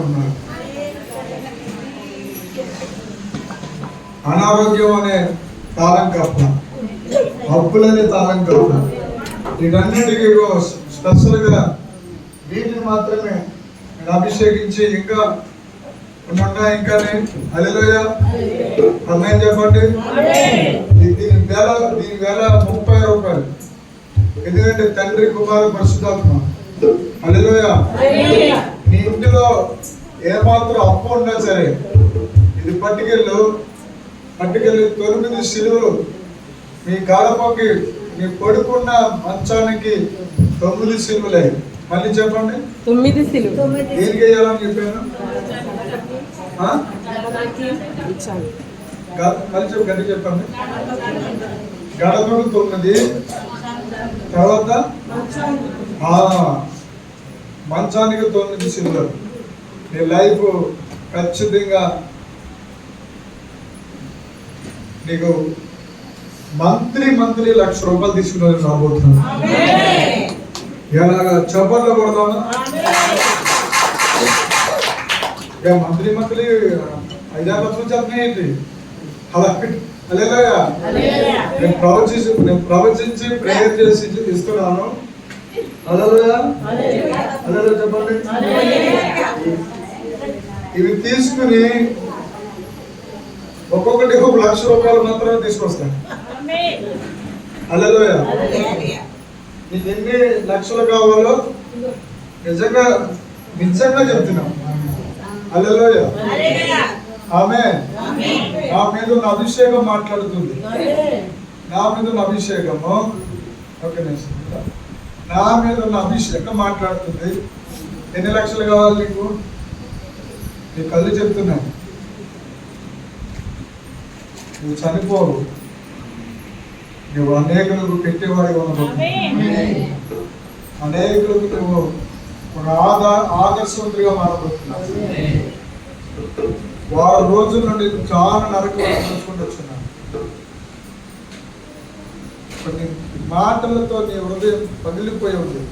ఉన్నారు. అనారోగ్యం అనే తాళం కప్ప, అప్పులనే తాళం కప్ప, వీటన్నిటికీ స్పెషల్గా వీటిని మాత్రమే నేను అభిషేకించి ఇంకా ఉన్నాయి. ఇంకా హల్లెలూయా ఆమేన్ చెప్పండి. దీని వేల 30 రూపాయలు. ఎందుకంటే తండ్రి కుమార పరిశుద్ధాత్మ. హల్లెలూయా. నీ ఇంటిలో ఏమాత్రం అప్పు ఉన్నా సరే ఇది పట్టుకెళ్ళి 9 సిలువలు మీ గడపకి మీ పడుకున్న మంచానికి 9 సిలువలే. మళ్ళీ చెప్పండి 9 సిలువలు. దేనికి వేయాలని చెప్పాను? మళ్ళీ గట్టి చెప్పండి. గడపకు 9, తర్వాత మంచానికి 9 సిలువలు. నీ లైఫ్ ఖచ్చితంగా నీకు మంత్లీ ₹1,00,000 తీసుకుని రాబోతున్నాను. ఎలాగా చప్పట్లు కొడతాను. ఇక మంత్లీ 5-6 లక్షలు చెప్పినాయండి. అలా హల్లెలూయా. నేను ప్రవచించి ప్రేయర్ చేసి ఇస్తున్నాను. హల్లెలూయా. హల్లెలూయా చెప్పండి. ఇవి తీసుకుని ఒక్కొక్కటి ₹1,00,000 మాత్రమే తీసుకొస్తాను. హల్లెలూయా. నీకు ఎన్ని లక్షలు కావాలో నిజంగా చెప్తున్నాం. హల్లెలూయా. ఆమేన్. నా మీద ఉన్న అభిషేకం మాట్లాడుతుంది. నా మీద ఉన్న అభిషేకము నా మీద ఉన్న అభిషేకం మాట్లాడుతుంది. ఎన్ని లక్షలు కావాలి నీకు? నీ కళ్ళు చెప్తున్నాయి. నువ్వు చనిపోవు, నువ్వు అనేకులకు పెట్టేవాడిగా ఉండబోతున్నావు. అనేకులకు నువ్వు ఒక ఆదర్శవంతుడిగా మారబోతున్నావు. వారం రోజుల నుండి చాలా నరకం చూసుకుంటూ వచ్చినాను. కొన్ని మాటలతో నీ హృదయం పగిలిపోయి ఉంది.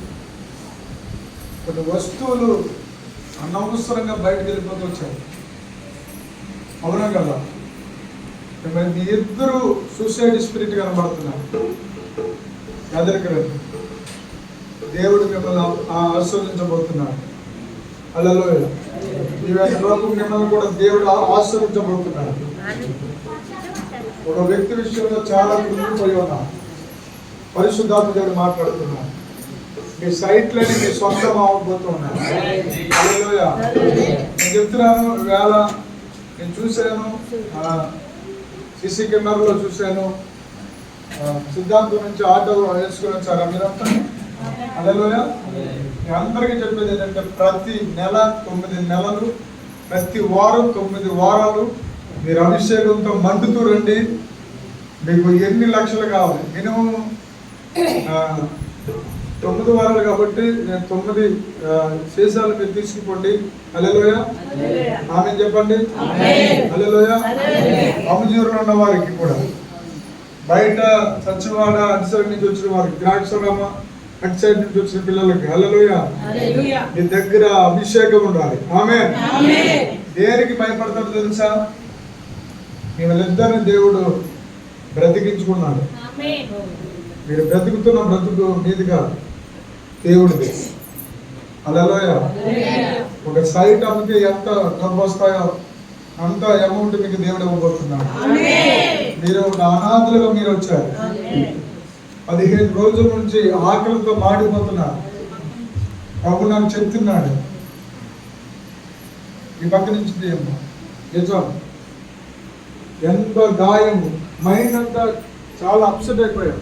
కొన్ని వస్తువులు అనవసరంగా బయటకు వెళ్ళిపోతూ వచ్చాయి. అవునా కదా? మీ ఇద్దరు సూసైడ్ స్పిరిట్ కనబడుతున్నారు. ఎదరికరండి. దేవుడు మిమ్మల్ని ఆశీర్వదించబోతున్నాడు. హల్లెలూయా. మిమ్మల్ని కూడా దేవుడు ఆశీర్వదించబోతున్నాడు. ఒక వ్యక్తి విషయంలో చాలా కృంగిపోయి ఉన్నా. పరిశుద్ధాత్మ దేవుడు మాట్లాడుతున్నాడు. మీ సైట్లని మీ సొంతం అవ్వబోతున్నాడు. హల్లెలూయా. నేను చెప్తున్నాను. వేళ నేను చూశాను, సిసి కెమెరాలో చూశాను. సిద్ధాంతం నుంచి ఆటోలో వేసుకుని వచ్చారా మీరంతా? హల్లెలూయా. అందరికీ చెప్పేది ఏంటంటే ప్రతి నెల 9 నెలలు, ప్రతి వారం 9 వారాలు మీరు అభిషేకంతో మండుతూ రండి. మీకు ఎన్ని లక్షలు కావాలి? మినిమం 9 వారాలు కాబట్టి నేను 9 శేషాలు మీరు తీసుకుపోండి. హల్లెలూయా. ఆమేన్ చెప్పండి. హల్లెలూయా. అమజూరులో ఉన్న వారికి కూడా, బయట సత్యవాడ అటు సైడ్ నుంచి వచ్చిన వారికి, ద్రాక్షరామ అటు సైడ్ నుంచి వచ్చిన పిల్లలకి, హల్లెలూయా, మీ దగ్గర అభిషేకం ఉండాలి. ఆమేన్. దేనికి భయపడతాడు తెలుసా? వీళ్ళిద్దరిని దేవుడు బ్రతికించుకున్నాడు. మీరు బ్రతుకుతున్న బ్రతుకు మీదిగా దేవుడిది. హల్లెలూయా. ఒక సైట్ అమ్మితే ఎంత డబ్బు వస్తాయో అంత అమౌంట్ మీకు దేవుడు ఇవ్వబోతున్నాడు. మీరు ఒక అనాథలుగా మీరు వచ్చారు. 15 రోజుల నుంచి ఆకలితో మాడిపోతున్నారు. ప్రభు నాకు చెప్తున్నాడు, ఈ పక్క నుంచి నిజం ఎంత గాయం, మైండ్ అంతా చాలా అప్సెట్ అయిపోయాం.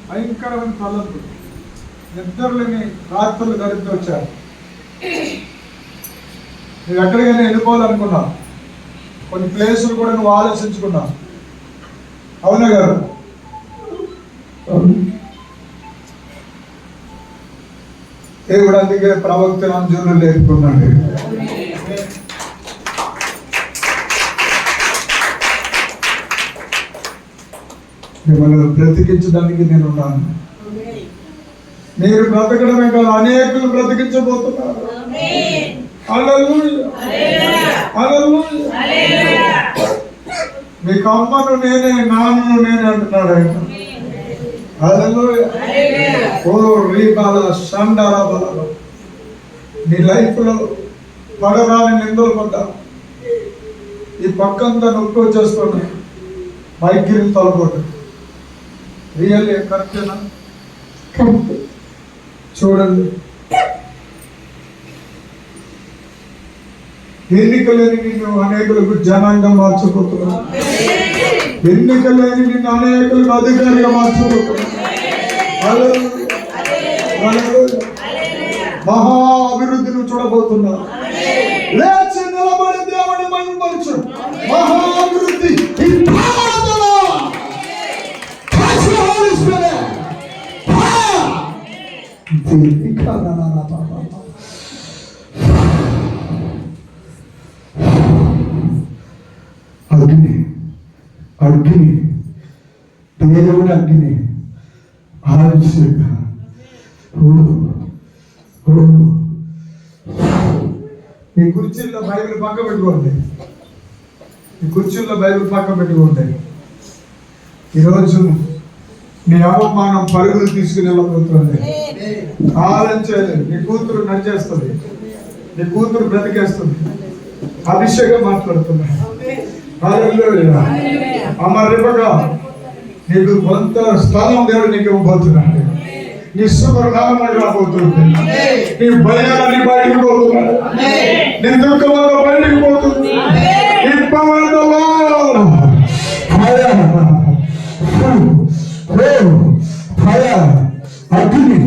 భయంకరమైన తలంపు, నిద్రలేని రాత్రులు గడిపి వచ్చారు. నువ్వు ఎక్కడికైనా వెళ్ళిపోవాలనుకున్నావు. కొన్ని ప్లేసులు కూడా నువ్వు ఆలోచించుకున్నావు. అవునా గారు? దేవుడు అందుకే ప్రవక్తను అంజులు లేకున్నాడు. మిమ్మల్ని బ్రతికించడానికి నేను ఉన్నాను. మీరు బ్రతకడమే కాదు, అనేకులు బ్రతికించబోతున్నారు. హల్లెలూయా, హల్లెలూయా. మీకు అమ్మను నేనే, నాన్నను నేనే అంటున్నాడు ఆయన. హల్లెలూయా. ఓ రీబాల షండాల బల. నీ లైఫ్ లో పడరాని నిందలు పడ్డా, ఈ పక్కంతా నొప్పి వచ్చేస్తున్నాయి, మైగ్రేన్ తలపోటు. రియల్ కరెక్టేనా? చూడండి, ఎన్నికలేని నిన్ను అనేకులకు జనాంగం మార్చబోతున్నాను. ఎన్నికలేని నిన్ను అనేకులకు అధికారిగా మార్చబోతున్నాను. మహా అభివృద్ధిని చూడబోతున్నాను. లేచి నిలబడి దేవుని మహిమపరచు. మహా అభివృద్ధి అగ్ని, అగ్ని, దేవుని అగ్ని ఆలస్యంగా. ఈ కుర్చీల్లో బైబిల్ పక్క పెట్టుకోండి. ఈ కుర్చీల్లో బైబిల్ పక్క పెట్టుకోండి. ఈరోజు నీ అవమానం పరుగులు తీసుకుని వెళ్ళబోతుంది. కాలం చేయలేదు. నీ కూతురు నడిచేస్తుంది, నీ కూతురు బ్రతికేస్తుంది. అభిషేకం మాట్లాడుతున్నా. అమ్మ రేపగా నీకు కొంత స్థలం దేవుడు నీకు ఇవ్వబోతున్నాడు. నీ సుఖనామం రాబోతుంది. నీ భయాన్ని బయటకు పోతున్నాడు. నీ దుఃఖంలో బయటకు పోతుంది. అగ్ని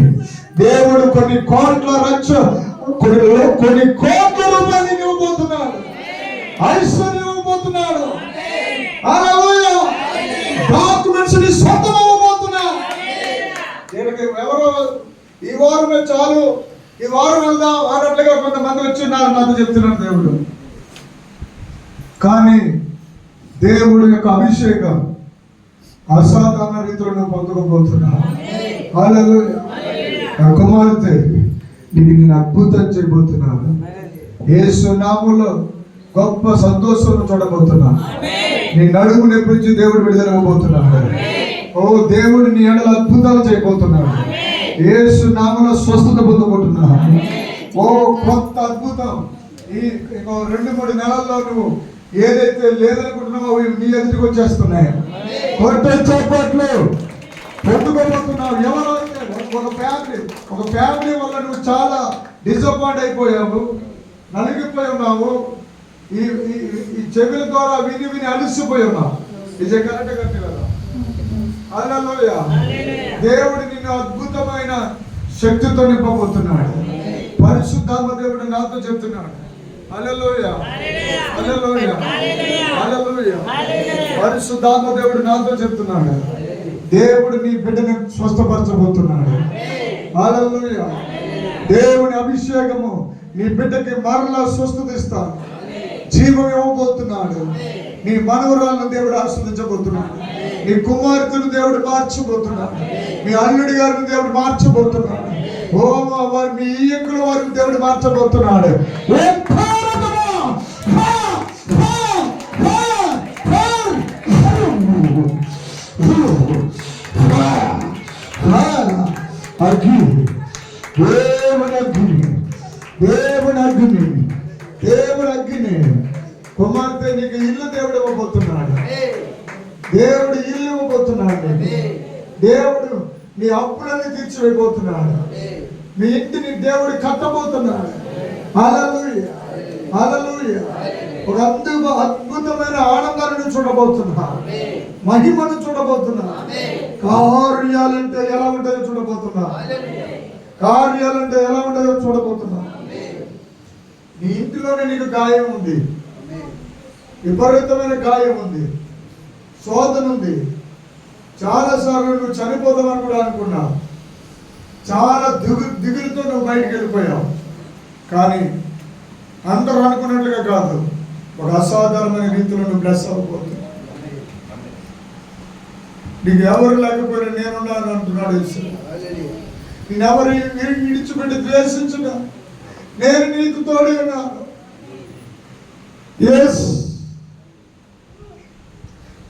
దేవుడు కొన్ని కోట్ల లక్ష కొన్ని కోట్ల రూపాయలు ఇవ్వబోతున్నాడు. ఐశ్వర్యం ఇవ్వబోతున్నాడు. డాక్యుమెంట్స్ ని సొంతం అవ్వబోతున్నాడు. ఎవరో ఈ వారమే చాలు, ఈ వారం వెళ్దాం అన్నట్లుగా కొంతమంది వచ్చిన్నారు నాతో చెప్తున్నాడు దేవుడు. కానీ దేవుడు యొక్క అభిషేకం అసాధారణ రీతిలో నువ్వు పొందుకోబోతున్నావు. హల్లెలూయా. కుమార్తె నీకు నేను అద్భుతం చేయబోతున్నాను. యేసు నామములో గొప్ప సంతోషం చూడబోతున్నాను. నీ నడుము నెప్పించి దేవుడు విడుదల ఇవ్వబోతున్నాడు. ఓ దేవుడు నీ ఎడల అద్భుతాలు చేయబోతున్నాడు. యేసు నామములో స్వస్థత పొందుకుంటున్నాను. ఓ కొత్త అద్భుతం ఈ 2-3 నెలల్లో నువ్వు ఏదైతే లేదనుకుంటున్నావో నీ ఎదుటికి వచ్చేస్తున్నాయి. కొట్టే చప్పట్లు పొందుకోబోతున్నావు. ఎవరైతే ఒక ఫ్యామిలీ వల్ల నువ్వు చాలా డిసప్పాయింట్ అయిపోయావు, నలిగిపోయి ఉన్నావు. ఈ చెవుల ద్వారా విని అలసిపోయి ఉన్నావు. ఇది కరెక్ట్ కదా? హల్లెలూయా. దేవుడు నిన్ను అద్భుతమైన శక్తితో నింపబోతున్నాడు. పరిశుద్ధాత్మ దేవుడు నాతో చెప్తున్నాడు. హల్లెలూయా, హల్లెలూయా, హల్లెలూయా. పరిశుద్ధాత్మ దేవుడు నాతో చెప్తున్నాడు. దేవుడు నీ బిడ్డని స్వస్థపరచబోతున్నాడు. హల్లెలూయా. దేవుని అభిషేకము నీ బిడ్డకి మరలా స్వస్థత ఇస్తాడు. జీవం ఇవ్వబోతున్నాడు. నీ మనవరాలను దేవుడు ఆస్వాదించబోతున్నాడు. నీ కుమార్తెను దేవుడు మార్చబోతున్నాడు. మీ అల్లుడి గారిని దేవుడు మార్చబోతున్నాడు. ఓ వారు మీ ఈయకుల వారిని దేవుడు మార్చబోతున్నాడు. దేవుని అగ్ని కుమార్తె నీకు ఇల్లు దేవుడు ఇవ్వబోతున్నాడు. దేవుడు ఇల్లు ఇవ్వబోతున్నాడు. దేవుడు నీ అప్పులన్నీ తీర్చివేయబోతున్నాడు. మీ ఇంటిని దేవుడు కట్టబోతున్నాడు. హల్లెలూయా, హల్లెలూయా. ఒక అద్భుతమైన ఆనందాన్ని చూడబోతున్నా, మహిమను చూడబోతున్నా. కార్యాలంటే ఎలా ఉంటాయో చూడబోతున్నా. కార్యాలంటే ఎలా ఉంటాయో చూడబోతున్నా. నీ ఇంటిలోనే నీకు గాయం ఉంది, విపరీతమైన గాయం ఉంది, శోధన ఉంది. చాలాసార్లు నువ్వు చనిపోదామని కూడా అనుకున్నావు. చాలా దిగులుతో నువ్వు బయటికి వెళ్ళిపోయావు. కానీ అందరూ అనుకున్నట్లుగా కాదు, ఒక అసాధారణమైన రీతిలో నువ్వు బ్లెస్ అవ్వబోతున్నావు. నీకు ఎవరు లేకపోయినా నేనున్నాను అంటున్నాడు. నేనెవరు విడిచిపెట్టి ద్వేషించుగా నేను నీకు తోడు ఉన్నాను. ఎస్,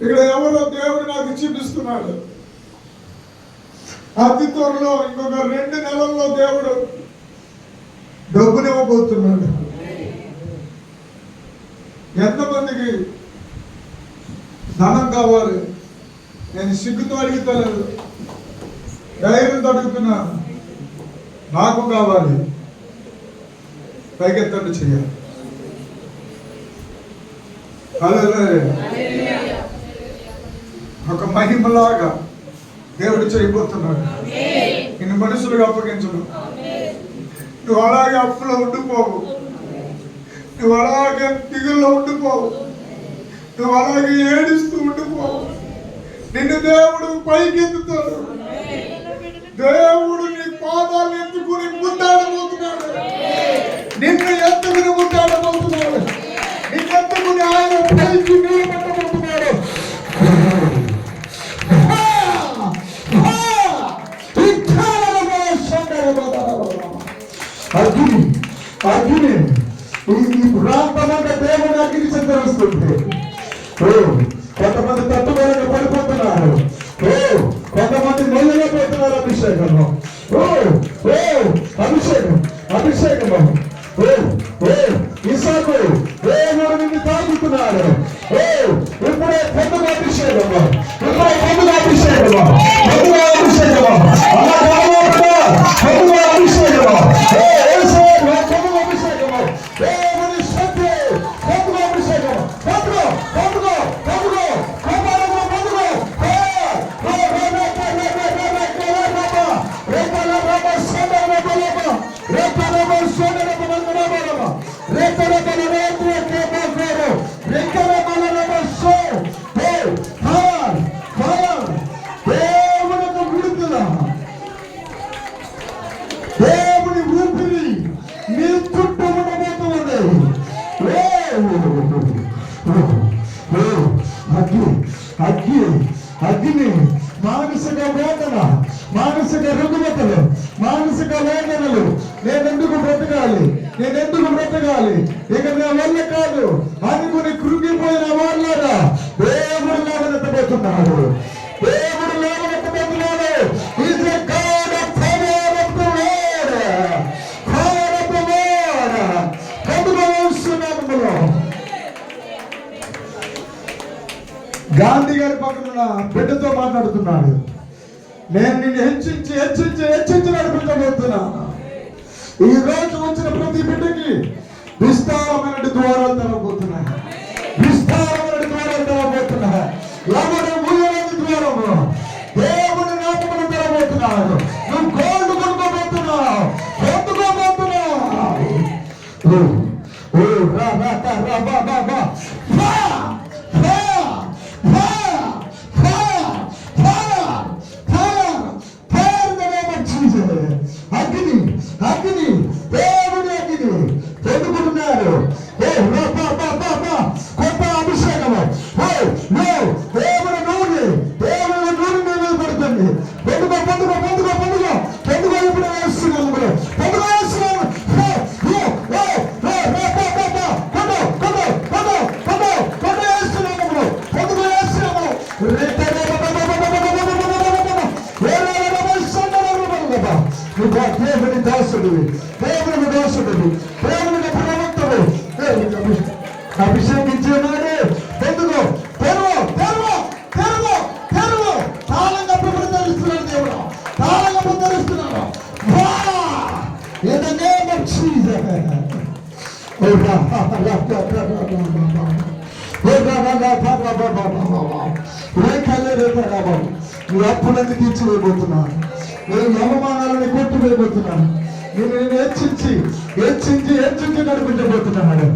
ఇక్కడ ఎవరో దేవుడు నాకు చూపిస్తున్నాడు. అతి త్వరలో ఇంకొక 2 నెలల్లో దేవుడు డబ్బునివ్వబోతున్నాడు. ఎంతమందికి ధనం కావాలి? నేను సిగ్గుతో అడుగుతలేదు, ధైర్యంతో అడుగుతున్నాను. నాకు కావాలి. పైకెత్తండి చెయ్యాలి. ఒక మహిమలాగా దేవుడు చేయబోతున్నాడు. నిన్ను మనుషులుగా అప్పగించను. నువ్వు అలాగే అప్పులో ఉండిపోవు. నువ్వు అలాగే దిగుల్లో ఉండిపోవు. నువ్వు అలాగే ఏడుస్తూ ఉండిపోవు. నిన్ను దేవుడు పైకెత్తుతాడు. దేవుడు నీ పాదాలు ఎత్తుకుని ముద్దాడబోతున్నాడు. నిన్ను ఎత్తుకుని ముద్దాడబోతున్నాడు. నిన్ను ఎత్తుకుని ఆయన పైకి నిలబెట్టబోతున్నాడు. అగ్ని ఈ ప్రాంతమంతా దేవుని అగ్ని చెందవస్తుంది. కొంతమంది తట్టుకోలేక పడిపోతున్నారు. కొంతమంది నెలలో పోతున్నారు. అభిషేకము, అభిషేకం, అభిషేకము. ఇసాకు దేవుడు నిన్ను తాగుతున్నాడు. ఇప్పుడే పొద్దున అభిషేకము, ఇప్పుడే పొద్దున అభిషేకము, పొద్దున అభిషేకము, అలా కాకుండా పొద్దున అభిషేకము, పొద్దున అభిషేకము, దేవుని శక్తి, పొద్దున అభిషేకము, పొద్దున పొద్దున పొద్దున దేవుని ఊపిరి నీ చుట్టూ ఉండబోతుంది. అగ్ని, అగ్ని, మానసిక వేదన, మానసిక రుగ్మతలు, మానసిక వేదనలు. నేనెందుకు బ్రతకాలి, నేనెందుకు బ్రతకాలి, ఇక నా వల్ల కాదు అనుకుని కృంగిపోయిన వాళ్ళరా దేవుడు లేవనెత్తబోతున్నాడు. దేవుడు లేవనెత్తబోతున్నాడు. Is a God of power of the word, power of the word. కదులుస్తున్నాములో గాంధీ గారి పక్కన బిడ్డతో మాట్లాడుతున్నాడు. నేను నిన్ను హెచ్చించి హెచ్చించి హెచ్చించి నడిపించబోతున్నాను. ఈ రోజు వచ్చిన ప్రతి బిడ్డకి విస్తారమైన ద్వారాలు తెరవబోతున్నాయి. విస్తారమైన ద్వారాలు తెరవబోతున్నాయి. ఎవరు మూయలేని ద్వారము దేవుని నామమున తెరవబోతున్నాడు. నువ్వు గోల్డ్ కొనుక్కోబోతున్నావు, పొందుకోబోతున్నావు. అగ్ని, అగ్ని, దేవుడి అగ్ని పొందుకుంటున్నారు. కొత్త అభిషేకము, దేవుడి నూనె, దేవుడి నూనె మీద పడుతుంది. పొందుకో, పొందుకో, పొందుకో, పొందుకో, పొందుకో. ఇప్పుడు వేస్తున్నాము, పొందుకో వేస్తున్నాము. దేవుని దాసుడివి, దేవుని దాసుడివి, దేవుని ప్రవక్తవు, అభిషేకించేవాడే. పొందుకో, తెరువు, తెరువు, తెరువు, తెరువు. తాళంగా ప్రతిష్ఠిస్తున్నాడు దేవుడు, తాళంగా ప్రతిష్ఠిస్తున్నాడు. In the name of Jesus. నువ్వు అప్పులన్నీ తీర్చివేయబోతున్నాను. నేను అవమానాలని కొట్టువేయబోతున్నాను. నేను హెచ్చించి హెచ్చించి హెచ్చించి నడిపించబోతున్నాడు.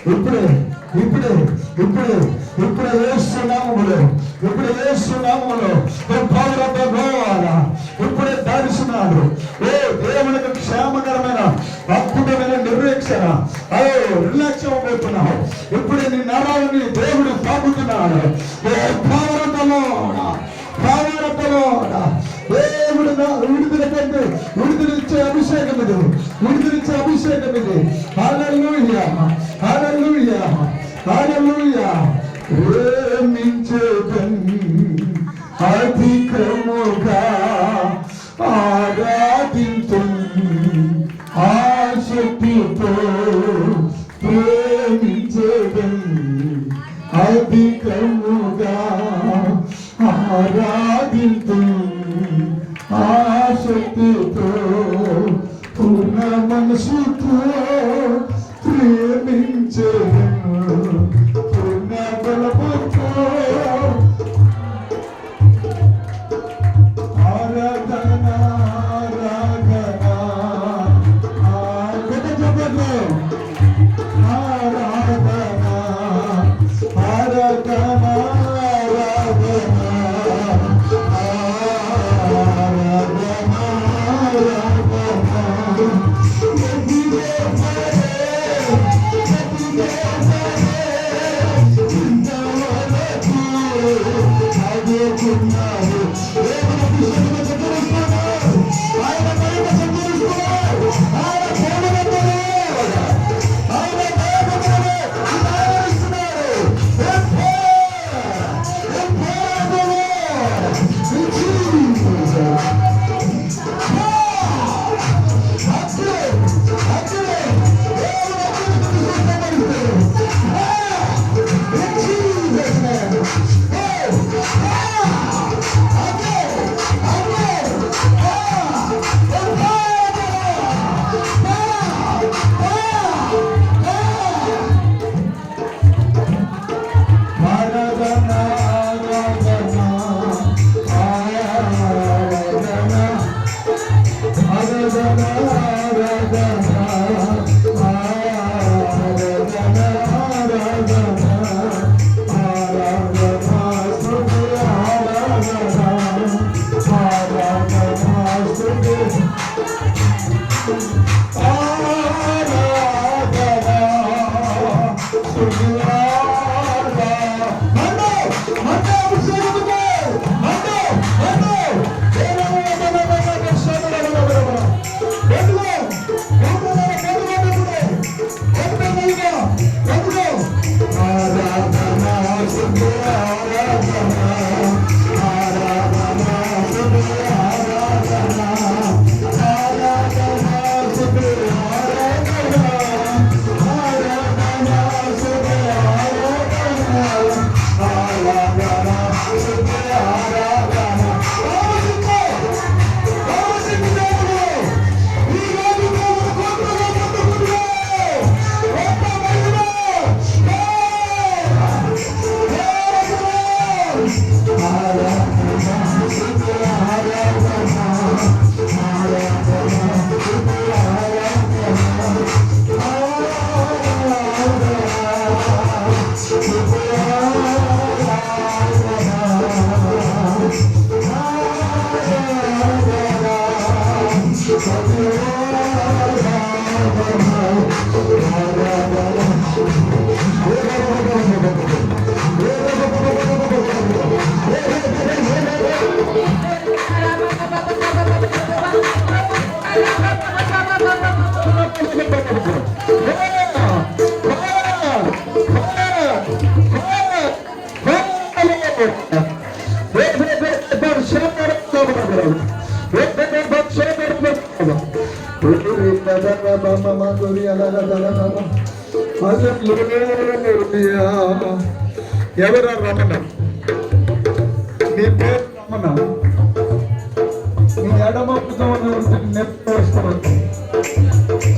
ఇప్పుడే ఇప్పుడే ఇప్పుడే ఇప్పుడే వేస్తున్నాములో, ఇప్పుడే వేస్తున్నాములో ఇప్పుడే దర్శనాలు. దేవునికి క్షేమకరమైన అద్భుతమైన నిర్వేక్షణ, నిర్లక్ష్యం పోతున్నావు. ఇప్పుడే నీ నరాలని దేవుడు తాగుతున్నాడు. విడుదల కంటే విడుదలిచ్చే అభిషేకం ఇది, విడుదలిచ్చే అభిషేకం ఇది. హల్లెలూయా, హల్లెలూయా, హల్లెలూయా. ప్రేమించేదన్ అధికముగా ఆరాధింతున్ ఆశక్తితో, ప్రేమించేదన్ అధికముగా ఆరాధింతున్ ఆశక్తితో, పూర్ణ మనసుతో ప్రేమించేదన్ పూర్ణ బలముతో. ఆరాధన ఆరాధన ఆరాధన ఆరాధన ఎవరు రమణ? నీ పేరు రమణ. నీ ఎడమ భుజం నొప్పి వస్తుంది,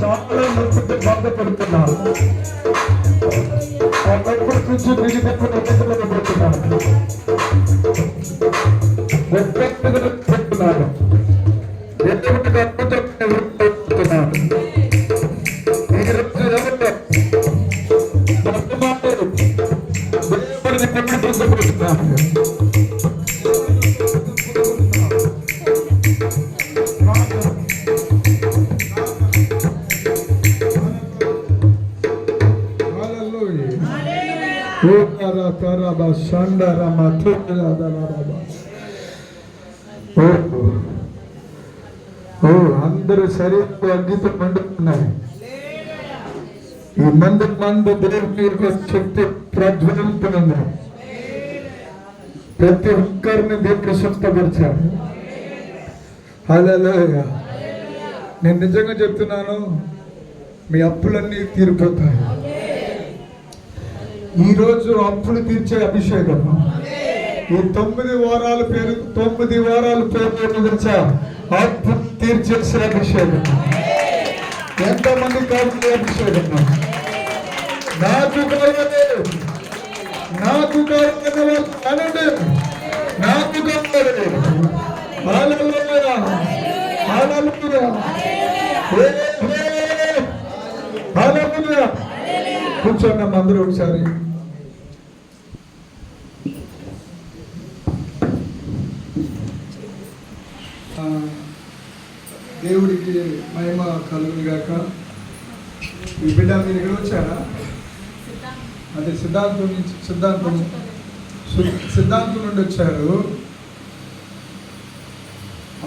చాలా నొప్పితో బాధపడుతున్నాను. ఆ నొప్పి నుంచి దిగినప్పుడు పెడుతున్నాను. ఎటువంటి అద్భుతమైన ఇద్దరు శరీరాలు అగ్గితో మండుతున్నాయి. ఈ మందు దేవుని యొక్క శక్తి ప్రజ్వలింపునుంది. ప్రతి ఒక్కరిని దేవుడు స్వస్థపరిచాడు. హల్లెలూయా. నేను నిజంగా చెప్తున్నాను, మీ అప్పులన్నీ తీరిపోతాయి. ఈరోజు అప్పులు తీర్చే అభిషేకం. ఈ 9 వారాల పేరు తెలుసా? అప్పు తీర్చేసే అభిషేకం. ఎంతమంది కావాలి అభిషేకం? నాకు కావాలి, నాకు కావాలి అనండి. నాకు కావాలి. హల్లెలూయా, హల్లెలూయా, హల్లెలూయా. కూర్చోండి అందరూ ఒకసారి. దేవుడికి మహిమ కలుగును గాక. ఈ బిడ్డ మీరు ఇక్కడ వచ్చారా? అదే సిద్ధాంతం నుండి వచ్చారు.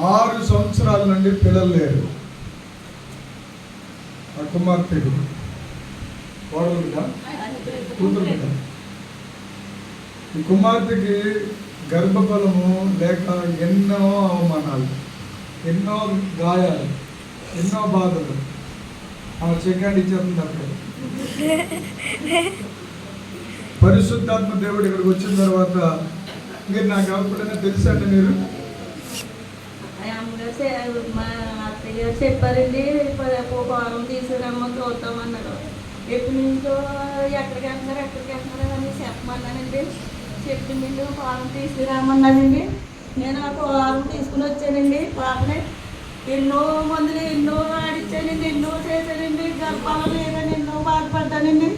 6 సంవత్సరాల నుండి పిల్లలు లేరు. ఆ కుమార్తెకు కోడలు బిడ్డ, కూతురు బిడ్డ. ఈ కుమార్తెకి గర్భఫలము లేక ఎన్నో అవమానాలు, ఎన్నో గాయాలు, ఎన్నో బాధలు. ఆమె చెక్కాండి ఇచ్చేస్తుంది. అప్పుడు పరిశుద్ధాత్మ దేవుడు ఇక్కడికి వచ్చిన తర్వాత మీరు నాకు ఎప్పుడైనా తెలుసండి? మీరు మా అత్తయ్య గారు చెప్పారండి, పొలం తీసుకురమ్మ చూద్దామన్నారు. ఎప్పటి నుంచో ఎక్కడికి వెళ్తున్నారు అని చెప్పమన్నానండి. చెప్పిందండి, పొలం తీసుకురామన్నానండి. నేను ఆ పొలం తీసుకుని వచ్చానండి. పాపని ఎన్నో మందులు ఎన్నో ఆడిచ్చానండి, ఎన్నో చేశానండి. గర్భాలు లేదని ఎన్నో బాధపడ్డానండి.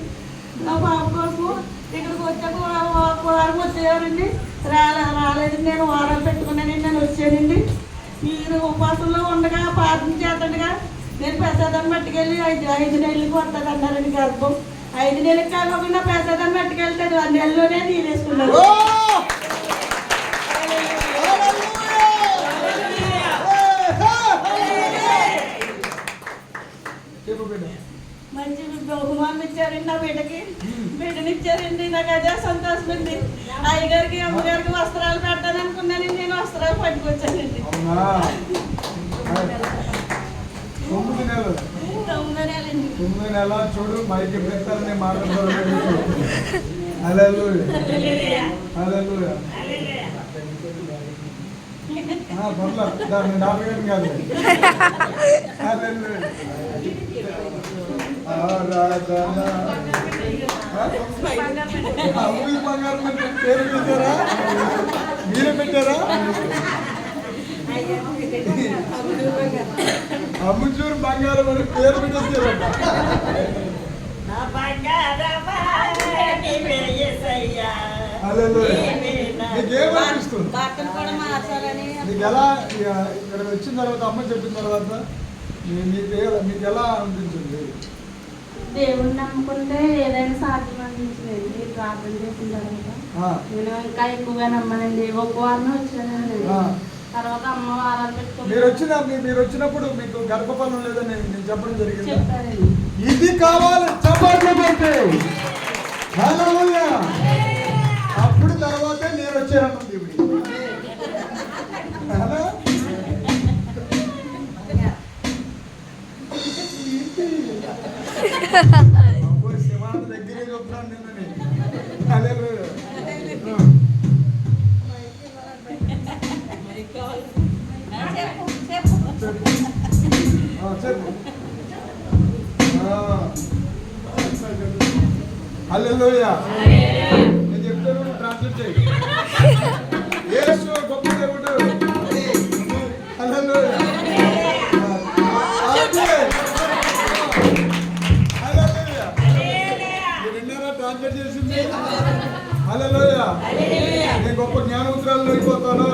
నా పాప కోసం ఇక్కడికి వచ్చాక వారం వచ్చేవారండి. రాలేదండి. నేను వారాలు పెట్టుకున్నానండి. నేను వచ్చానండి. మీరు ఉపవాసంలో ఉండగా ప్రార్థన చేస్తుండగా నేను ప్రసాదాన్ని పట్టుకెళ్ళి 5 నెలలకు వస్తుంది అన్నారండి గర్భం. 5 నెలలకు కాకుండా ప్రసాదాన్ని పట్టుకెళ్తాడు. 2 నెలల్లోనే తీరేసుకున్నాను. మంచి బహుమానం ఇచ్చారండి నా బిడ్డనిచ్చారండి. నాకు అదే సంతోషం అండి. అయ్యగారికి అమ్మగారికి వస్త్రాలు పెట్టాలని అనుకున్నానండి. నేను వస్త్రాలు పట్టుకొచ్చానండి. 9 నెలలు. 9 నెలలండి. 9 నెలలు చూడు, మైకి పెట్టాలని మాట్లాడుతున్నారు. హల్లెలూయా, హల్లెలూయా. దాన్ని నాటకం కాదు. హల్లెలూయా. ఆరాధన. బంగారం పేరు పెట్టారా? మీరే పెట్టారా? అమ్ముచూరు బంగారం అని పేరు పెట్టేసారంట. నీకేమనిపిస్తుంది? నీకు ఎలా ఇక్కడ వచ్చిన తర్వాత అమ్మ చెప్పిన తర్వాత మీకు ఎలా అనిపించింది? దేవుడిని నమ్ముకుంటే ఏదైనా సాధ్యం అనిపించింది. మీరు ప్రార్థన చేసిన తర్వాత నేను ఇంకా ఎక్కువగా నమ్మనండి. ఒక వారం వచ్చానండి. తర్వాత అమ్మ వారాలు పెట్టుకుని మీరు వచ్చినప్పుడు మీకు గర్భఫలం లేదని నేను చెప్పడం జరిగింది. చెప్పారండి. ఇది కావాలి చప్పట్లు కొట్టి. హల్లెలూయా. అప్పుడు తర్వాతే నేను వచ్చాను దేవుడి. శివాన్ని దగ్గరే చెప్తాను నిన్నని. హల్లెలూయా. హల్లెలూయా. నేను చెప్తాను, ట్రాన్స్లేట్ చేయి. యేసు గొప్ప దేవుడు. హల్లెలూయా. హల్లెలూయా. మీరు విన్నారా ట్రాన్స్లేట్ చేసింది? హల్లెలూయా. నేను గొప్ప జ్ఞానవంతురాలు అయిపోతాను.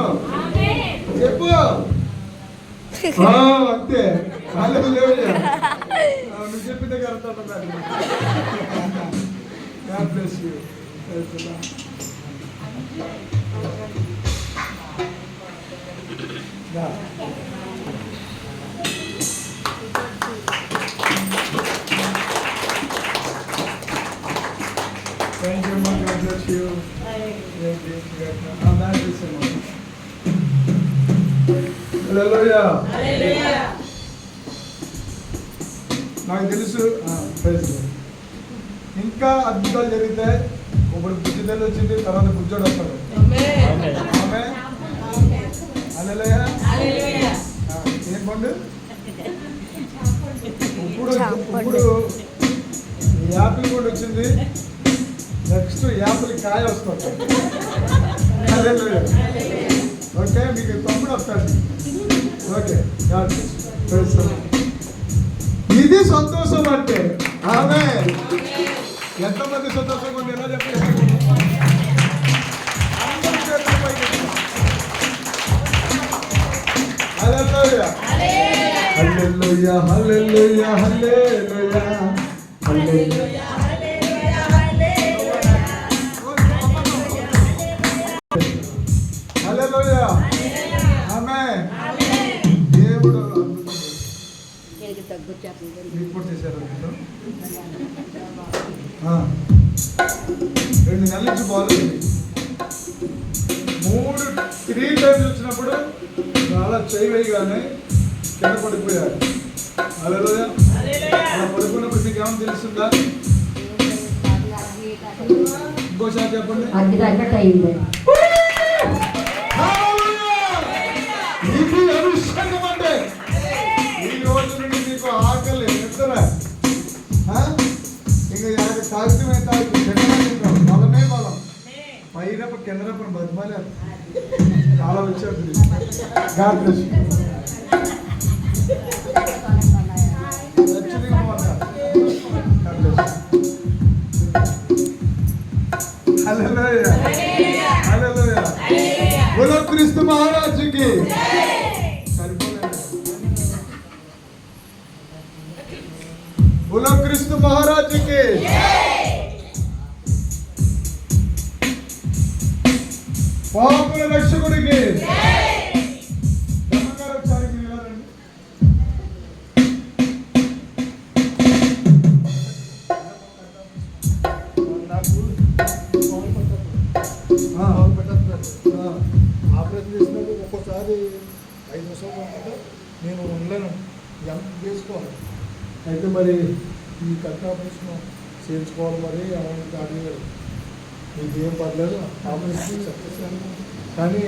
చెప్పు. అంతే. హల్లెలూయా. నువ్వు చెప్పిందే correct. God bless you. Yeah. Bless you. Hallelujah. నాకు తెలుసు ఇంకా అద్భుతాలు జరిగితే ఇప్పుడు బుద్ధిదలు వచ్చింది, తర్వాత బుజ్జోడు వస్తాడు. ఆమేన్. హల్లెలూయా. ఏం పండు ఇప్పుడు యాపిల్ కూడా వచ్చింది, నెక్స్ట్ యాపిల్ కాయ వస్తుంది. హల్లెలూయా. ఓకే, మీకు తమ్ముడు వస్తాడు. ఓకే, ఇది సంతోషం అంటే. ఆమేన్. ఎంతమంది సంతోషంగా ఉంది ఎలా చెప్పండి. హల్లెలూయా. హల్లెలూయా. హల్లెలూయా. హల్లెలూయా. హల్లెలూయా. హల్లెలూయా. ఆమేన్. దేవుడు రిపోర్ట్ చేశారు. 2 నెలల నుంచి బాగుంది. 3 టైమ్స్ వచ్చినప్పుడు చాలా చేయగానే కింద పడిపోయారు. హల్లెలూయా. అలా పడుకున్నప్పుడు మీకు ఏమని తెలుస్తుందా? ఇంకోసారి చెప్పండి. ఇది అభిషేకం అంటే. ఈ రోజు నుండి మీకు ఆకలి నిద్ర ఇంకా తాగితమే తాగి తినడం బలమే బలం. పైనప్పుడు కిందనప్పుడు బతిమాలేదు. చాలా వచ్చారు. హల్లెలూయా. హల్లెలూయా. బోలో క్రీస్తు మహారాజుకి. బోలో క్రీస్తు మహారాజుకి. పాపుల రక్షకుడికి. ఒకసారి ఆపరేషన్ చేసినప్పుడు ఒక్కోసారి 5 నిమిషాలు అనుకుంటే నేను ఉండలేను, ఎంత చేసుకోవాలి. అయితే మరి ఈ కట్ ఆపరేషన్ చేయించుకోవాలి. మరి ఏమైనా అడిగారు, మీకు ఏం పర్లేదు ఆపరేషన్ సక్సెస్ కానీ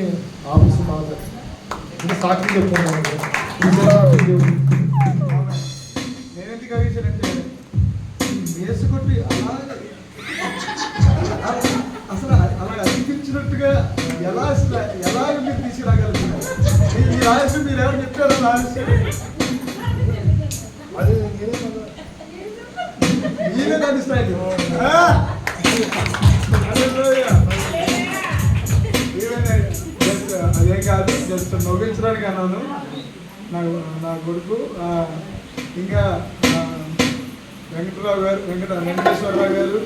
ఆపరేషన్ బాగా ఇంకా సాక్షి చెప్తున్నాను. నేను ఎందుకు అడిగానంటే వేసుకొట్టి అసలు అలా అనిపించినట్టుగా ఎలా మీరు తీసుకురాగలుగుతున్నారు? ఈ రహస్యం మీరు ఎవరు చెప్పారు? రహస్యం అదే మీరే దాని స్టైల్. అదేం కాదు, జస్ట్ నవ్వించడానికి అన్నాను. నా కొడుకు ఇంకా వెంకటేశ్వరరావు గారు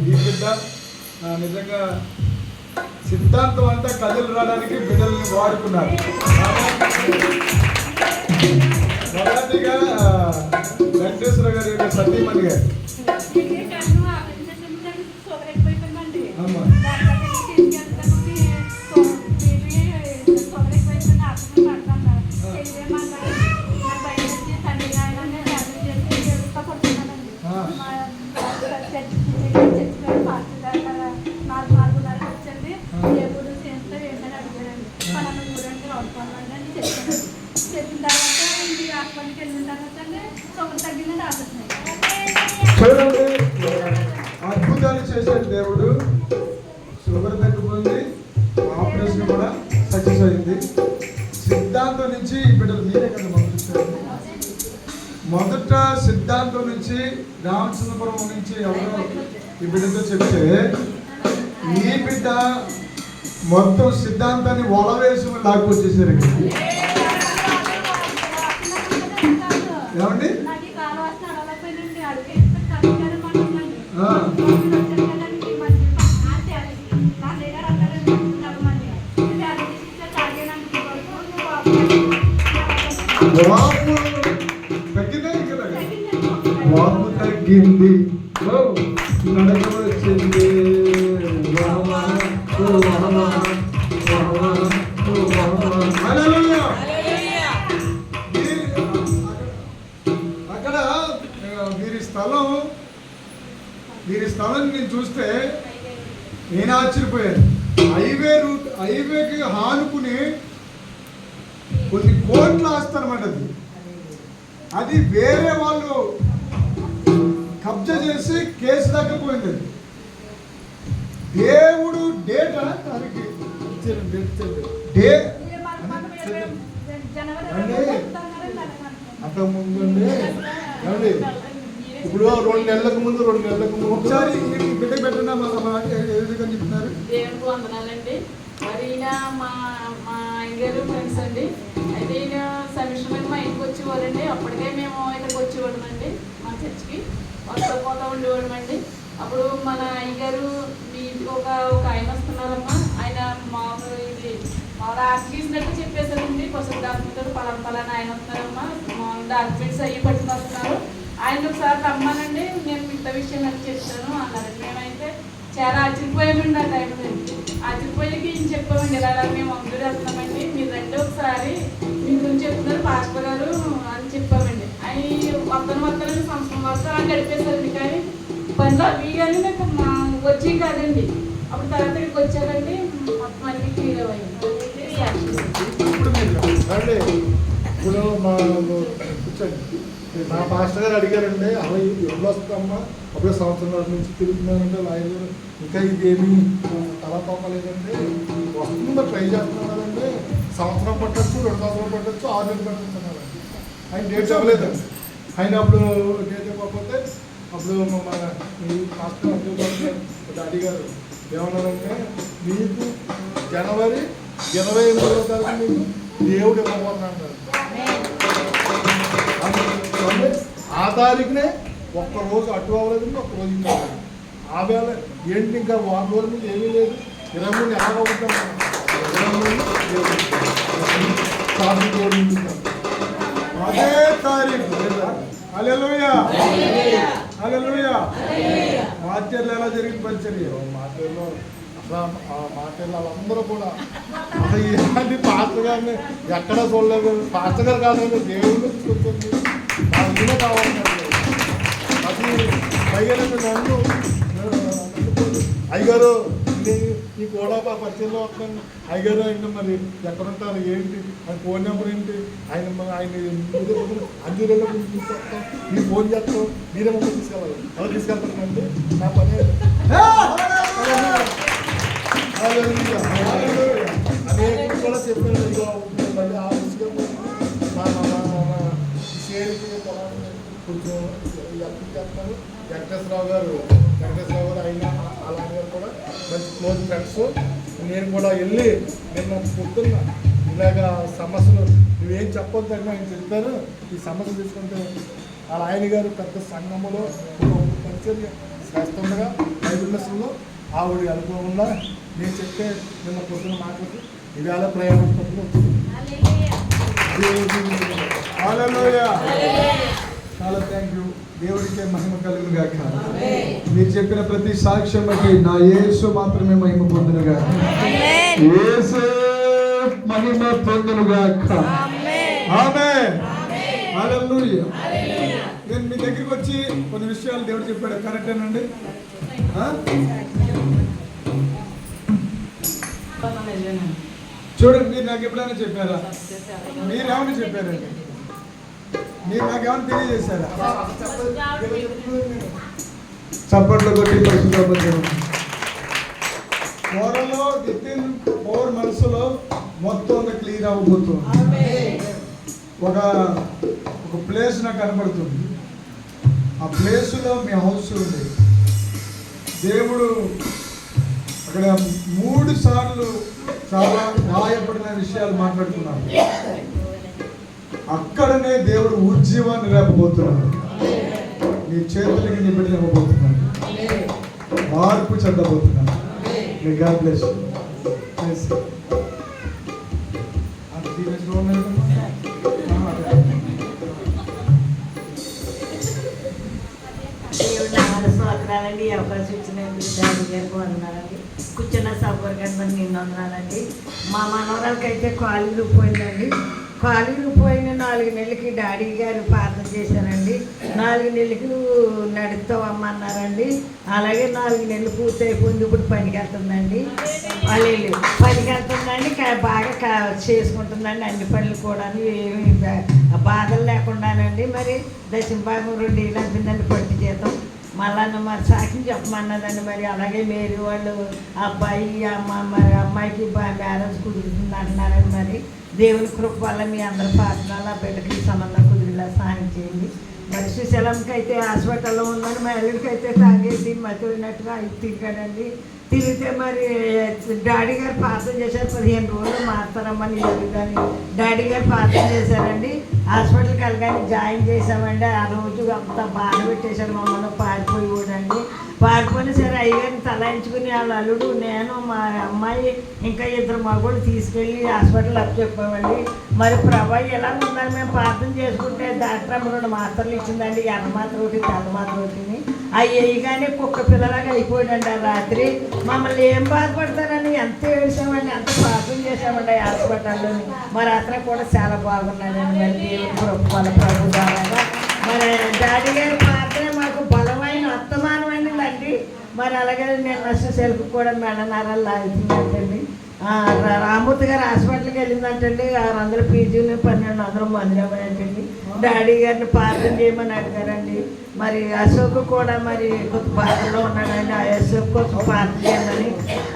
ఈ బిడ్డ నిజంగా సిద్ధాంతం అంతా కథలు రావడానికి బిడ్డల్ని వాడుకున్నారు. మొదటిగా వెంకటేశ్వర గారి యొక్క సతీమణి గారు చూడండి, అద్భుతాలు చేశాడు దేవుడు. షుగర్ తగ్గిపోయింది, ఆపరేషన్ కూడా సక్సెస్ అయింది. సిద్ధాంతం నుంచి ఈ బిడ్డలు మీరే కదా పంపించారు. మొదట సిద్ధాంతం నుంచి రామచంద్రపురం నుంచి ఎవరో ఈ బిడ్డతో చెప్తే ఈ బిడ్డ మొత్తం సిద్ధాంతాన్ని వలవేసి లాక్కొచ్చేసారు. ఏమండి వాపు తగ్గింది, నడక వచ్చింది. స్థలం నేను చూస్తే నేను ఆశ్చర్యపోయాను. హైవేకి హానుకుని కొన్ని కోట్లు ఆస్తారన్నమాట. అది వేరే వాళ్ళు కబ్జా చేసి కేసు దాకా పోయింది. అది దేవుడు డేట్ దానికి అంత ముందు ఇప్పుడు 2 నెలలకు ముందు ఒకసారి బిడ్డ పెట్టినా చెప్తున్నారు. దేవుడికి వందనాలండి. మరి ఈయన మా అయ్యగారు ఫ్రెండ్స్ అండి. అయితే ఈయన సెమిస్టర్ మీద మా ఇంటికి వచ్చేవాళ్ళండి. అప్పటికే మేము ఇక్కడికి వచ్చేవాళ్ళం అండి. మా చర్చికి వస్తా పోతా ఉండేవాళ్ళం అండి. అప్పుడు మన అయ్యగారు మీ ఇంటికి ఒక ఆయన వస్తున్నారమ్మా, ఆయన మాకు ఇది ఆర్ట్ గీసినట్టు చెప్పేసారండి. పశుధాత్మతో పలానా ఆయన వస్తున్నారమ్మా, మా డాక్యుమెంట్స్ అయ్యి పట్టుకుని వస్తున్నారు, ఆయన ఒకసారి రమ్మానండి, నేను మిగతా విషయం అని చెప్తాను అన్నారండి. మేమైతే చాలా ఆశ్చర్యపోయామండి. ఆ టైంలో ఆశ్చర్యపోయాక ఈయన చెప్పామండి, ఇలా మేము అందరూ వెళ్తున్నామండి, మీరు రండి ఒకసారి మీ గురించి చెప్తున్నారు పాస్టర్ గారు అని చెప్పామండి. ఆయన వద్దన సంవత్సరం వరకు అలా గడిపేశారండి. కానీ పనిలో అవి కానీ నాకు వచ్చి కాదండి. అప్పుడు తర్వాత ఇక్కడికి వచ్చారండి, మొత్తం అన్ని క్లియర్ అయ్యింది. ఇప్పుడు కూర్చోండి. మా పాస్టర్ గారు అడిగారండి, అలా ఎప్పుడు వస్తామా, అప్పుడే సంవత్సరం నుంచి తిరుగుతున్నారంటే లాయర్ గారు ఇంకా ఇదేమి తలపోకలేదండి, వస్తుందో ట్రై చేస్తున్నాం కదండి, సంవత్సరం పట్టచ్చు, 2 సంవత్సరాలు పట్టచ్చు, 6 నెలలు పట్టుకున్నారండి. ఆయన డేట్ ఇవ్వలేదండి. ఆయన అప్పుడు డేట్ ఇవ్వకపోతే అప్పుడు మన ఈ పాస్టర్ డాడీ గారు ఏమన్నారంటే, మీకు జనవరి 28వ తారీఖు మీకు దేవుడు ఇవ్వబోతున్నాడు. ఆ తారీఖునే ఒక్కరోజు అటు అవ్వలేదు, ఒక్కరోజు ఇంకా అవ్వలేదు. ఆ వేళ ఏంటి ఇంకా 1 రోజుల ముందు ఏమీ లేదు, 23 ఎలా అవుతాం, 23 అదే తారీఖు. హల్లెలూయా హల్లెలూయా. మాటలు ఎలా జరిగింది పరిచర్య? మాటల్లో అసలు ఆ మాటల్లో వాళ్ళందరూ కూడా అసలు ఇలాంటి పాస్టర్ గారిని ఎక్కడా చూడలేదు. పాస్టర్ గారు కాదండి, దేవుళ్ళు తీసుకొచ్చింది వాళ్ళే కావాలన్నారు. అది పైగా నన్ను అయ్యగారు ఈ కూడా పరిచయంలో వస్తాను, అయ్యగారు ఆయన మరి ఎక్కడుంటారు ఏంటి, ఆయన ఫోన్ నెంబర్ ఏంటి, ఆయన అంజూరేలో తీసుకొస్తాం, మీరు ఫోన్ చేస్తాం, మీరే మమ్మల్ని తీసుకెళ్ళాలి, ఎవరు తీసుకెళ్తారంటే నా పని అనేక కూడా చెప్పాను. మళ్ళీ ఆ విషయం షేర్కి కొంచెం చేస్తారు. వెంకటేశ్వరరావు గారు అయినా అలాగే కూడా మంచి క్లోజ్ ఫ్రెండ్స్. నేను కూడా వెళ్ళి నిన్న పొద్దున్న ఇలాగా సమస్యలు నువ్వేం చెప్పొద్దని ఆయన చెప్పారు. ఈ సమస్యలు తీసుకుంటే వాళ్ళ ఆయన గారు పెద్ద సంఘములో పరిచర్య చేస్తుండగా 5 లక్షల్లో ఆవిడ అనుభవంలో నేను చెప్తే నిన్న పొద్దున్న మాట్లాడి ఇవాళ ప్రయాణం వచ్చింది. చాలా థ్యాంక్ యూ. దేవుడికే మహిమ కలుగును గాక. మీరు చెప్పిన ప్రతి సాక్ష్యం బట్టి నా యేసు మాత్రమే మహిమ పొందును గాక. యేసే మహిమ పొందును గాక. ఆమేన్. హల్లెలూయా. నేను మీ దగ్గరికి వచ్చి కొన్ని విషయాలు దేవుడు చెప్పాడు, కరెక్టేనండి? చూడండి, మీరు నాకు ఎప్పుడైనా చెప్పారా? మీరేమని చెప్పారండి? మీరు నాకేమైనా తెలియజేశారా? చప్పట్లు కొట్టి పరిశుభ్రం. త్వరలో వితిన్ 4 monthsలో మొత్తం క్లియర్ అవ్వబోతుంది. ఒక ప్లేస్ నాకు కనబడుతుంది. ఆ ప్లేస్లో మీ హౌస్ ఉంది. దేవుడు అక్కడ 3 సార్లు చాలా గాయపడిన విషయాలు మాట్లాడుకున్నాను. అక్కడనే దేవుడు ఉజ్జీవాన్ని రేపబోతున్నాడు. నీ చేతులకి నీ బిడ్డని ఇవ్వబోతున్నాడు. మార్పు చెందబోతున్నాడు. God bless you. వందనాలండి. ఈ అవకాశం ఇచ్చినందుకు డాడీ గారికి వందనాలండి. కూర్చున్న సబ్బర్ గారి నిన్ను వందనాలండి. మా మనవరాలకి అయితే కాలు పోయిందండి. కాలేజీకి పోయిన 4 నెలలకి డాడీ గారు ప్రార్థన చేశారండి. 4 నెలలకు నడుస్తావమ్మన్నారండి. అలాగే 4 నెలలు పూర్తి అయిపోయింది. ఇప్పుడు పనికి వెళ్తుందండి. వాళ్ళు పనికి వెళ్తుందండి. బాగా చేసుకుంటుందండి అన్ని పనులు కూడా. ఏమి బాధలు లేకుండానండి. మరి దశంభాగం 2 ఏళ్ళు అంపిందండి పట్టి జీతం. మళ్ళీ మరి సాక్షి చెప్పమన్నదండి. మరి అలాగే మేరీ వాళ్ళు అబ్బాయి మరి అమ్మాయికి మ్యారేజ్ కుదురుతుంది అంటున్నారండి. మరి దేవుని కృప వల్ల మీ అందరి ప్రార్థనలు ఆ బిడ్డకి సంబంధం కుదిరిలా సహాయం చేయండి. మరి శ్రీశైలంకి అయితే హాస్పిటల్లో ఉందని మా ఎల్లుడికి అయితే తాగేసి మతిపోయినట్టుగా తిరిగాడండి. తిరిగితే మరి డాడీ గారు ప్రార్థన చేశారు. 15 రోజులు మారుతారమ్మని జరుగుతుంది. డాడీ గారు ప్రార్థన చేశారండి. హాస్పిటల్కి వెళ్ళగానే జాయిన్ చేసామండి. ఆ రోజు అంత బాధ పెట్టేశారు మమ్మల్ని. పారిపోయి పారిపోయినా సరే అయ్యగారిని తలాయించుకుని వాళ్ళ అల్లుడు, నేను, మా అమ్మాయి, ఇంకా 2 మగవాళ్ళు తీసుకెళ్ళి హాస్పిటల్ అప్ చెప్పామండి. మరి ప్రభా ఎలా ఉందని మేము ప్రార్థన చేసుకుంటే డాక్టర్ అమ్మ 2 మాత్రలు ఇచ్చిందండి. ఎర్ర మాత్ర ఒకటి, తెల్ల మాత్ర ఒకటిని. అవి వేయగానే కుక్క పిల్లలాగా అయిపోయాడండి ఆ రాత్రి. మమ్మల్ని ఏం బాధపడతారని ఎంత ఏడ్చామండి, ఎంత ప్రార్థన చేసామండి ఆ హాస్పిటల్లోని. మరి అతను కూడా చాలా బాగున్నాడండి. మరి దేవుని కృప ప్రభు ద్వారా మరి డాడీ గారి ప్రార్థన మాకు బలమైన వర్తమానం అండి. మరి అలాగే నేను సెల్ఫ్ కూడా మెడనరాలు లాగుతుందంటండి. రామూర్తి గారు హాస్పిటల్కి వెళ్ళిందంటండి. 600 పీజీలు 1200 మందులు అవ్వాయంటండి. డాడీ గారిని ప్రార్థన చేయమని అడిగారండి. మరి అశోక్ కూడా మరి కొత్త బాధల్లో ఉన్నాడండి. ఆ అశోక్ కోసం ప్రార్థన చేయమని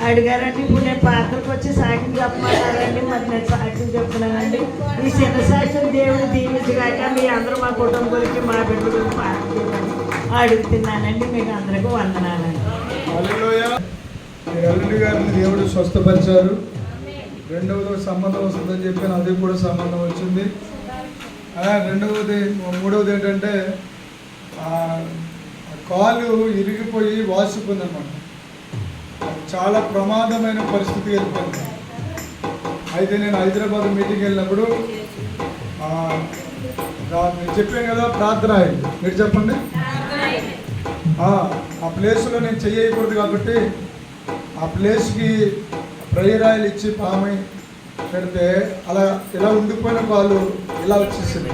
అడిగారండి. ఇప్పుడు నేను ప్రార్థనకు వచ్చి సాక్ష్యం చెప్పమన్నారండి. మరి నేను సాక్ష్యం చెప్తున్నానండి. ఈ చిన్న సాక్ష్యం దేవుడు దీవించగాక మీ అందరూ మా కుటుంబం గురించి, మా బిడ్డ గురించి ప్రార్థన చేయమని అడుగుతున్నానండి. మీకు అందరికీ వందనాలండి. అల్లుడి గారిని దేవుడు స్వస్థపరిచారు. రెండవది సంబంధం వస్తుందని చెప్పాను, అది కూడా సంబంధం వచ్చింది. మూడవది ఏంటంటే కాలు ఇరిగిపోయి వాసిపోయిందన్నమాట. చాలా ప్రమాదమైన పరిస్థితి వెళ్ళిపోయింది. అయితే నేను హైదరాబాద్ మీటింగ్ వెళ్ళినప్పుడు నేను చెప్పాను కదా, ప్రార్థన అయింది. మీరు చెప్పండి. ఆ ప్లేస్లో నేను చేయకూడదు కాబట్టి ఆ ప్లేస్కి ప్రేయర్ ఆయిల్ ఇచ్చి పామై పెడితే అలా ఇలా ఉండిపోయిన వాళ్ళు ఇలా వచ్చేసింది.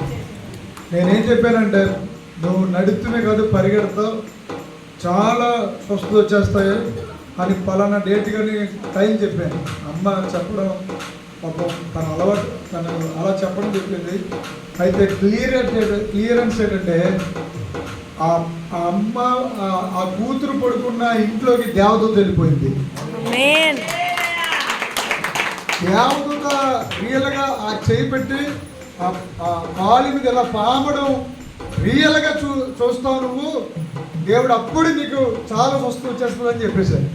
నేనేం చెప్పానంటే, నువ్వు నడుస్తూనే కాదు పరిగెడతావు, చాలా స్వస్థత వచ్చేస్తాయి అని పలానా డేట్ కానీ టైం చెప్పాను. అమ్మ చెప్పడం పాపం తన అలవాటు, తను అలా చెప్పడం చెప్పింది. అయితే క్లియరెన్స్ ఏంటంటే ఆ అమ్మ ఆ కూతురు పడుకున్న ఇంట్లోకి దేవదూత వెళ్ళిపోయింది. దేవదూత రియల్గా ఆ చేయి పెట్టి ఆ కాలు మీద ఎలా పామడం రియల్గా చూస్తావు నువ్వు, దేవుడు అప్పుడు నీకు చాలా స్వస్థత వచ్చేస్తుందని చెప్పేశారు.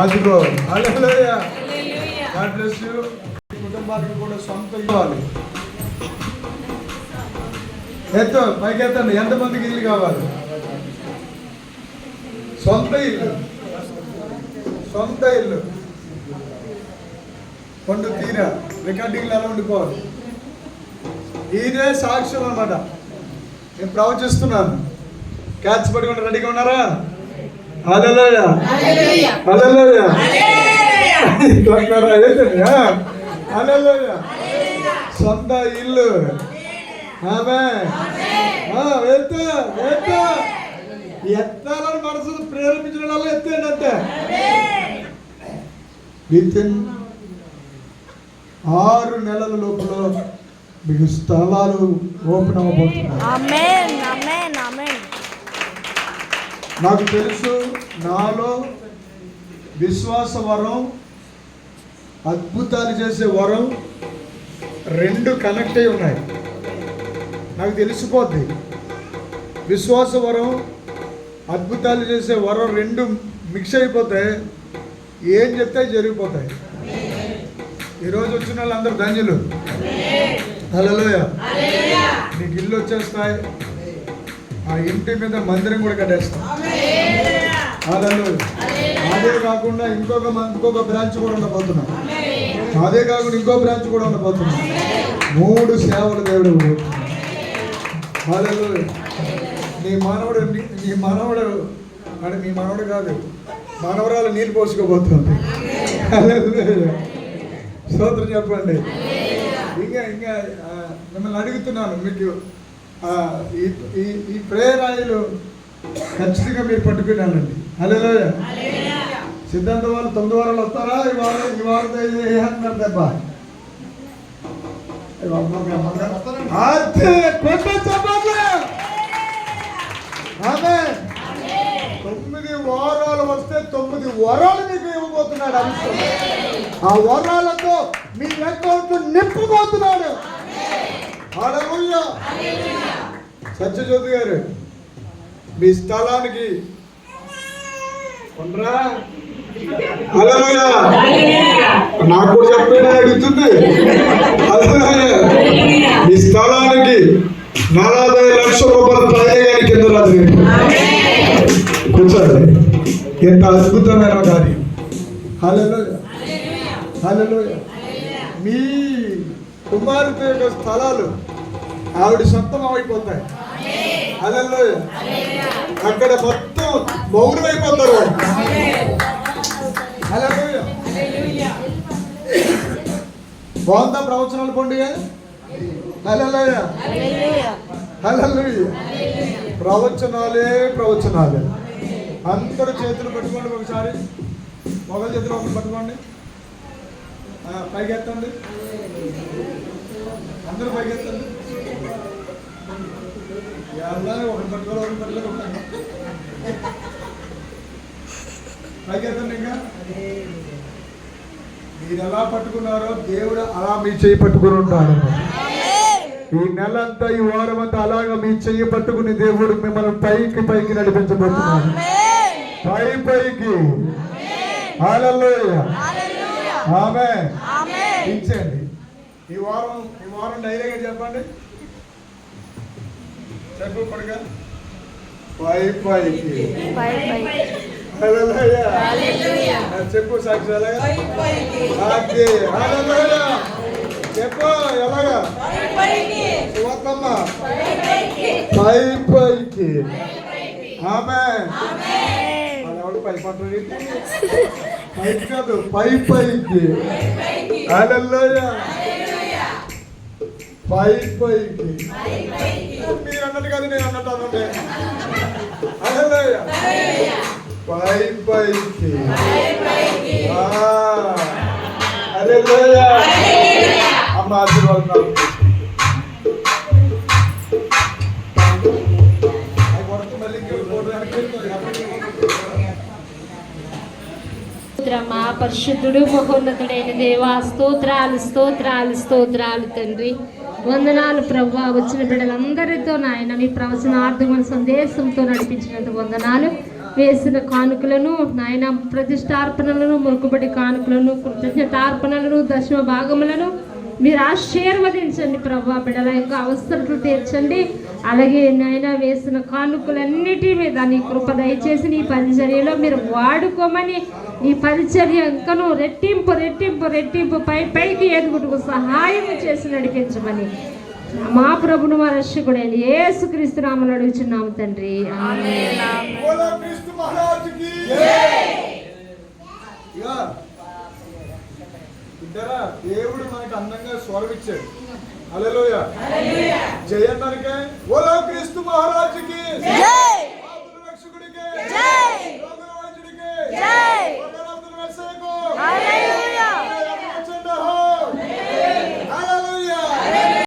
అదిగో హల్లెలూయా, గాడ్ బ్లెస్ యు. కుటుంబానికి కూడా సొంత ఇవ్వాలి. పైకెత్తండి. ఎంతమందికి ఇల్లు కావాలి? సొంత ఇల్లు, సొంత ఇల్లు. పండు తీరా రికార్డింగ్లు ఎలా ఉండిపోవాలి. ఇదే సాక్ష్యం అన్నమాట. నేను ప్రవచిస్తున్నాను. క్యాచ్ పట్టుకుని రెడీగా ఉన్నారా? హల్లెలూయా, హల్లెలూయా, హల్లెలూయా. సొంత ఇల్లు. ఎత్తాలని మనసు ప్రేరేపించడం వల్ల ఎత్తండి అంతే. వితిన్ 6 నెలల లోపల మీకు స్థలాలు ఓపెన్ అవ్వబోతున్నాయి. నాకు తెలుసు, నాలో విశ్వాస వరం, అద్భుతాలు చేసే వరం 2 కనెక్ట్ అయి ఉన్నాయి. నాకు తెలిసిపోద్ది. విశ్వాస వరం, అద్భుతాలు చేసే వరం 2 మిక్స్ అయిపోతాయి. ఏం చెప్తే జరిగిపోతాయి. ఈరోజు వచ్చిన వాళ్ళందరూ ధన్యులు. హల్లెలూయా. నీకు ఇల్లు వచ్చేస్తాయి. ఆ ఇంటి మీద మందిరం కూడా కట్టేస్తాం. హల్లెలూయా. అదే కాకుండా ఇంకొక బ్రాంచ్ కూడా ఉండబోతున్నాం. అదే కాకుండా ఇంకో బ్రాంచ్ కూడా ఉండబోతున్నాం. 3 సేవలు దేవుడు. హల్లెలూయా. నీ మనవడు అంటే మీ మనవడు కాదు, మనవరాలు నీళ్ళు పోసుకోబోతుంది. స్తోత్రం చెప్పండి. ఇంకా మిమ్మల్ని అడుగుతున్నాను, మీకు ఈ ప్రేయర్ ఆయిల్ ఖచ్చితంగా మీరు పట్టుకున్నానండి. హల్లెలూయా. సిద్ధాంత వాళ్ళు 9 వారాలు వస్తారా? ఈ వారం అంటున్నారు దెబ్బ. ఆమె 9 వారాలు వస్తే 9 వరాలు మీకు ఇవ్వబోతున్నాడు. ఆ వరాలతో మీ అకౌంట్ నింపబోతున్నాడు. హల్లెలూయా. సత్యజ్యోతి గారు, మీ స్థలానికి హల్లెలూయా. నాకు కూడా చెప్పేది అడుగుతుంది. హల్లెలూయా. మీ స్థలానికి 40 లక్షల రూపాయలు ప్రయోగానికి కింద రాదు. కూర్చోండి. ఎంత అద్భుతమైన కార్యం. హల్లెలూయా. హల్లెలూయా. మీ కుమార్తె యొక్క స్థలాలు ఆవిడ సొంతం అయిపోతాయి. హల్లెలూయా. అక్కడ మొత్తం మౌనం అయిపోతారు. హల్లెలూయా. బాగుందా ప్రవచనాలు పండుగ? హల్లెలూయా. హల్లెలూయా. ప్రవచనాలే ప్రవచనాలే. అందరూ చేతులు పట్టుకోండి. ఒకసారి మొగల చేతులు ఒకటి పట్టుకోండి. పైకెత్తండి. అందరూ పైకెత్తండి. ఒకటి పట్టుకోవాలి, ఒకటి పట్టుకోవాలి. పైకెత్తండి. ఇంకా మీరు ఎలా పట్టుకున్నారో దేవుడు అలా మీ చెయ్యి పట్టుకుని ఉంటాడు. ఈ నెల అంతా, ఈ వారం అంతా అలాగా మీ చెయ్యి పట్టుకుని దేవుడు మిమ్మల్ని పైకి నడిపించబోతున్నాడు. పైకి. హల్లెలూయా. ఆమేన్. ఇచ్చేయండి. ఈ వారం ధైర్యంగా చెప్పండి. చెప్పు పడగా. పైకి. హల్లెలూయా. చెప్పు సాక్షి ఎలాగా? హల్లెలూయా. చెప్పు ఎలాగా? సువార్తమ్మ. పైకి. ఆమేన్. ఎవరు పైపడ్డారు? పైకి కాదు, పైకి. హల్లెలూయా. పైకి. మీరు అన్నట్టు కాదు, నేను అన్నట్టు అన్నట్టే. హల్లెలూయా. పైకి. హల్లెలూయా. అమ్మ ఆశీర్వాదం. మా పరిశుద్ధుడు మహోన్నతుడైన దేవా, స్తోత్రాలు స్తోత్రాలు స్తోత్రాలు తండ్రి. వందనాలు ప్రభువా. వచ్చిన బిడ్డలందరితో నాయన మీ ప్రవచనార్థమైన సందేశంతో నడిపించినందుకు వందనాలు. వేసిన కానుకలను నాయన, ప్రతిష్టార్పణలను, మొక్కుబడి కానుకలను, కృతజ్ఞతార్పణలను, దశమ భాగములను మీరు ఆశీర్వదించండి ప్రభువా. బిడ్డల యొక్క అవసరతలు తీర్చండి. అలాగే నాయన వేసిన కానుకలన్నిటి మీద నీ కృప దయచేసి నీ పరిచర్యలో మీరు వాడుకోమని, నీ పరిచర్య ఇంకను రెట్టింపు రెట్టింపు రెట్టింపు పైకి ఎదుగుటకు సహాయం చేసి నడిపించమని మా ప్రభును మా రక్షకుడైన యేసుక్రీస్తు నామములో అడుగుచున్నాము తండ్రి. ఆమేన్. దేవుడు మనకి అందంగా స్వరం ఇచ్చాడు. హల్లెలూయా. జయంతానికే ఓలా